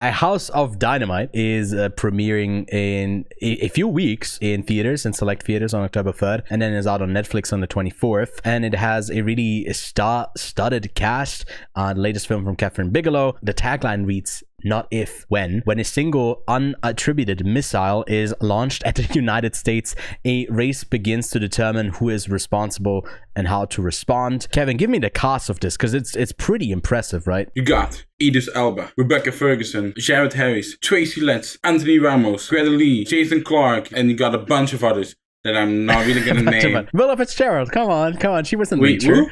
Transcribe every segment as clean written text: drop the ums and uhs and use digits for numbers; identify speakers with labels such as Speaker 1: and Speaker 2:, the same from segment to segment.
Speaker 1: A House of Dynamite is premiering in a few weeks in theaters and select theaters on October 3rd, and then is out on Netflix on the 24th. And it has a really star-studded cast. The latest film from Kathryn Bigelow. The tagline reads, "Not if, when a single unattributed missile is launched at the United States, a race begins to determine who is responsible and how to respond." Kevin, give me the cast of this, because it's pretty impressive, right?
Speaker 2: You got Idris Elba, Rebecca Ferguson, Jared Harris, Tracy Letts, Anthony Ramos, Greta Lee, Jason Clarke, and you got a bunch of others that I'm not really gonna name.
Speaker 1: Willa Fitzgerald, come on, she was in Nature.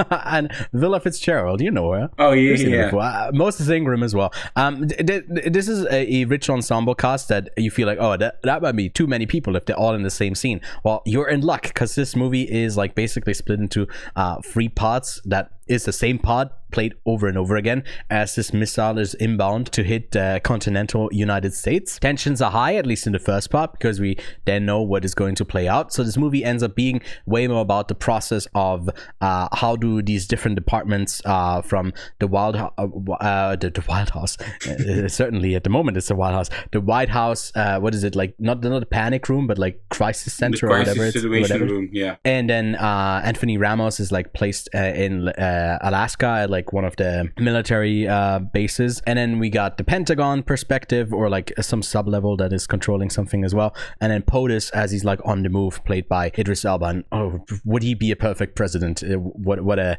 Speaker 1: And Willa Fitzgerald, you know her.
Speaker 2: Oh yeah.
Speaker 1: Moses Ingram as well. This is a rich ensemble cast that you feel like, oh, that might be too many people if they're all in the same scene. Well, you're in luck, because this movie is like basically split into 3 parts that is the same pod played over and over again as this missile is inbound to hit the continental United States. Tensions are high, at least in the first part, because we then know what is going to play out. So this movie ends up being way more about the process of how do these different departments from the Wild House, certainly at the moment it's the Wild House, the White House, what is it, like not the panic room, but like crisis center or whatever.
Speaker 2: Situation room, yeah.
Speaker 1: And then Anthony Ramos is like placed in Alaska at like one of the military bases, and then we got the Pentagon perspective, or like some sub-level that is controlling something as well, and then POTUS as he's like on the move, played by Idris Elba. And oh, would he be a perfect president? What a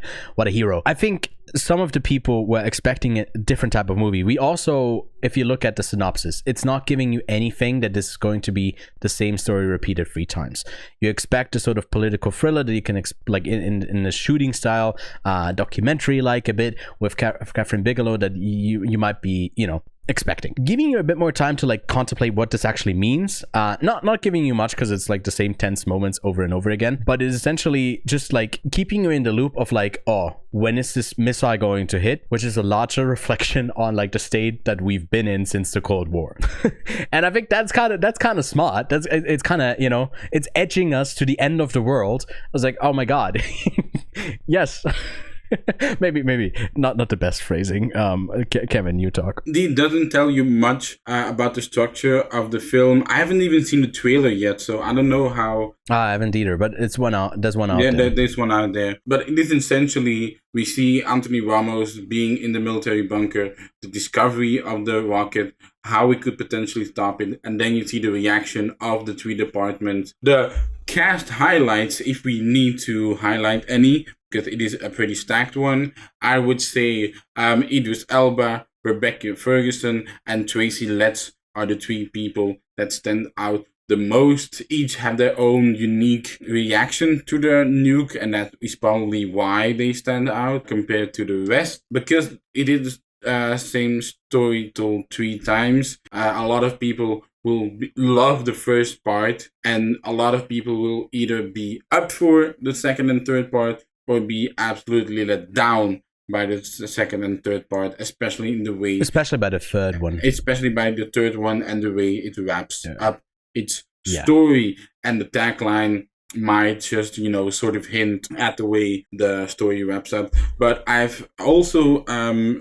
Speaker 1: hero. I think some of the people were expecting a different type of movie. We also, if you look at the synopsis, it's not giving you anything that this is going to be the same story repeated 3 times. You expect a sort of political thriller that you can like in the shooting style, documentary like a bit with Kathryn Bigelow that you might be, expecting. Giving you a bit more time to like contemplate what this actually means. Not giving you much, because it's like the same tense moments over and over again, but it's essentially just like keeping you in the loop of like, oh, when is this missile going to hit, which is a larger reflection on like the state that we've been in since the Cold War. And I think that's kind of smart. It's kind of, it's edging us to the end of the world. I was like, oh my god. Yes. maybe not the best phrasing. Kevin, you talk.
Speaker 2: It doesn't tell you much about the structure of the film. I haven't even seen the trailer yet, so I don't know how.
Speaker 1: I haven't either, but there's one out there.
Speaker 2: There's one out there. But it is essentially, we see Anthony Ramos being in the military bunker, the discovery of the rocket, how we could potentially stop it, and then you see the reaction of the 3 departments. The cast highlights, if we need to highlight any, because it is a pretty stacked one, I would say Idris Elba, Rebecca Ferguson, and Tracy Letts are the 3 people that stand out the most. Each have their own unique reaction to the nuke, and that is probably why they stand out compared to the rest, because it is same story told 3 times. A lot of people will love the first part, and a lot of people will either be up for the second and third part or be absolutely let down by the second and third part, especially in the way...
Speaker 1: Especially by the third one.
Speaker 2: Especially by the third one and the way it wraps up its story. And the tagline might just, sort of hint at the way the story wraps up. But I've also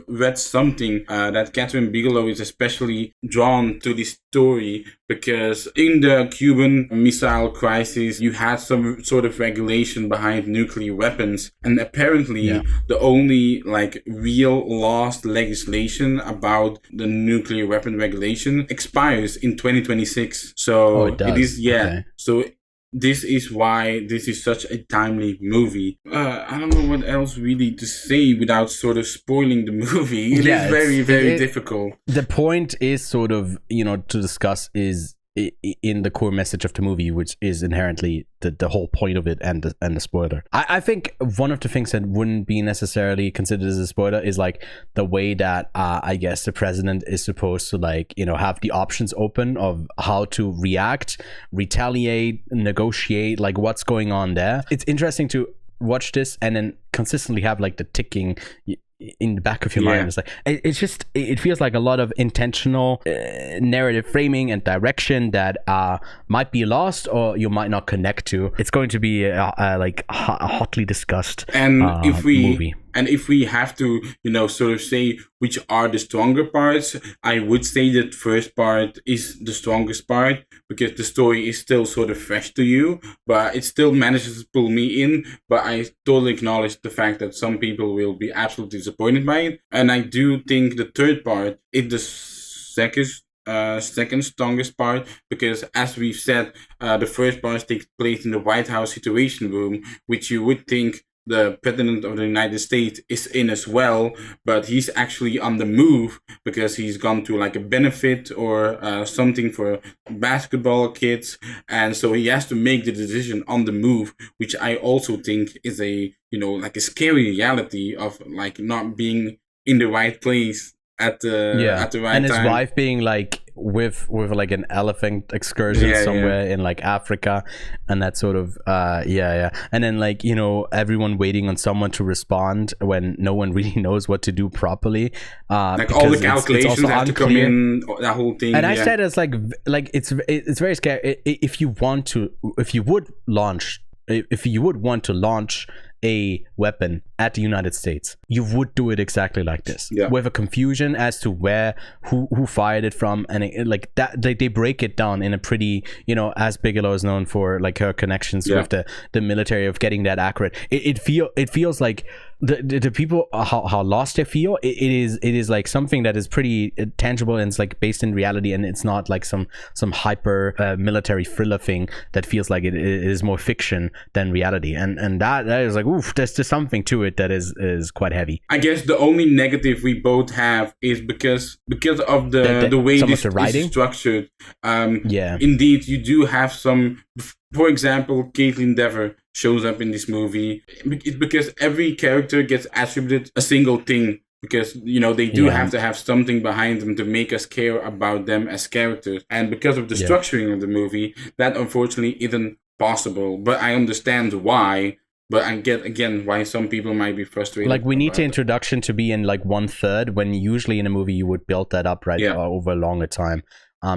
Speaker 2: read something that Kathryn Bigelow is especially drawn to this story because in the Cuban Missile Crisis, you had some sort of regulation behind nuclear weapons. And apparently the only real lost legislation about the nuclear weapon regulation expires in 2026. So
Speaker 1: it does.
Speaker 2: It is,
Speaker 1: Okay.
Speaker 2: So this is why this is such a timely movie. I don't know what else really to say without sort of spoiling the movie. It is very, very difficult.
Speaker 1: The point is sort of, to discuss is in the core message of the movie, which is inherently the whole point of it and the spoiler. I think one of the things that wouldn't be necessarily considered as a spoiler is the way that I guess the president is supposed to have the options open of how to react, retaliate, negotiate, what's going on there. It's interesting to watch this and then consistently have like the ticking in the back of your mind. It's like it feels like a lot of intentional narrative framing and direction that might be lost or you might not connect to. It's going to be like a hotly discussed movie.
Speaker 2: And if we have to, sort of say which are the stronger parts, I would say that first part is the strongest part because the story is still sort of fresh to you, but it still manages to pull me in. But I totally acknowledge the fact that some people will be absolutely disappointed by it. And I do think the third part is the second strongest part because, as we've said, the first part takes place in the White House Situation Room, which you would think the President of the United States is in as well, but he's actually on the move because he's gone to like a benefit or something for basketball kids, and so he has to make the decision on the move, which I also think is a like a scary reality of like not being in the right place at the right time.
Speaker 1: And his wife being like with like an elephant excursion somewhere in like Africa, and that sort of and then like everyone waiting on someone to respond when no one really knows what to do properly,
Speaker 2: like all the calculations have to come in, that whole thing.
Speaker 1: And I said it's like it's very scary. If you would want to launch a weapon at the United States, you would do it exactly like this, with a confusion as to who fired it from, and like that they break it down in a pretty, as Bigelow is known for, like her connections with the military, of getting that accurate. It feels like the people how lost they feel. It is like something that is pretty tangible and it's like based in reality, and it's not like some hyper military thriller thing that feels like it is more fiction than reality, and that is like, oof, there's just something to it that is quite heavy.
Speaker 2: I guess the only negative we both have is because of the way this is structured. Indeed, you do have some. For example, Caitlin Dever shows up in this movie. It's because every character gets attributed a single thing, because they do have to have something behind them to make us care about them as characters, and because of the structuring of the movie, that unfortunately isn't possible. But I understand why. But I get, again, why some people might be frustrated.
Speaker 1: Like, we need the introduction to be in, like, 1/3, when usually in a movie you would build that up, over a longer time.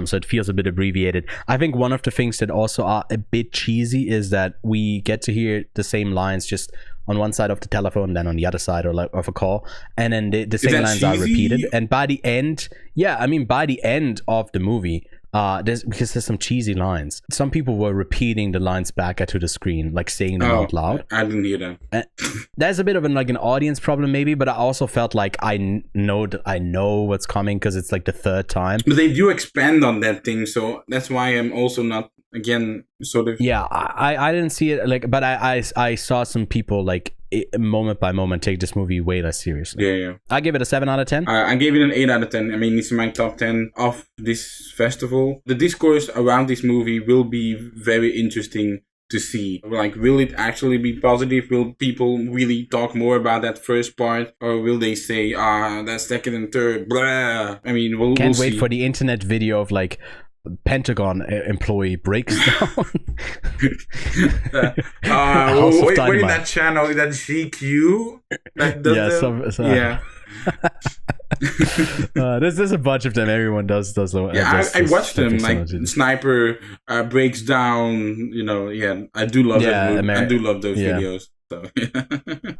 Speaker 1: So it feels a bit abbreviated. I think one of the things that also are a bit cheesy is that we get to hear the same lines just on one side of the telephone, then on the other side of a call. And then the same lines are repeated. And by the end, by the end of the movie, there's some cheesy lines. Some people were repeating the lines back to the screen, like saying them out loud.
Speaker 2: I didn't hear that.
Speaker 1: There's a bit of an audience problem maybe, but I also felt like I know what's coming because it's like the third time.
Speaker 2: But they do expand on that thing, so that's why I'm also not, again, sort of.
Speaker 1: Yeah, I didn't see it but I saw some people like moment by moment take this movie way less seriously.
Speaker 2: Yeah.
Speaker 1: I give it a 7 out of 10.
Speaker 2: I gave it an 8 out of 10. I mean, it's my top 10 of this festival. The discourse around this movie will be very interesting to see. Like, will it actually be positive? Will people really talk more about that first part? Or will they say, that second and third, blah? I mean, we'll
Speaker 1: wait
Speaker 2: see.
Speaker 1: for the internet video of like Pentagon employee breaks down.
Speaker 2: Wait, in that channel, is that GQ?
Speaker 1: There's a bunch of them. Everyone does
Speaker 2: I watched them, like Sniper breaks down. I do love that. I do love those videos. So.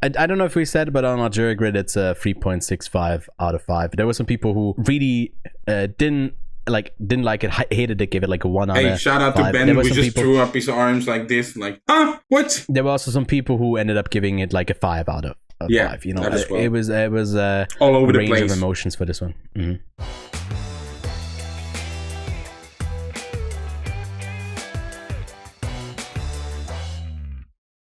Speaker 1: I don't know if we said, but on our jury grid, it's a 3.65 out of 5. There were some people who really didn't like it, hated it, gave it like a 1 out of 5.
Speaker 2: Hey, shout out to Ben, who just threw up his arms like this, like, what?
Speaker 1: There were also some people who ended up giving it like a 5 out of 5.
Speaker 2: That as well.
Speaker 1: It was
Speaker 2: all over
Speaker 1: a
Speaker 2: the
Speaker 1: range
Speaker 2: place
Speaker 1: of emotions for this one. Mm-hmm.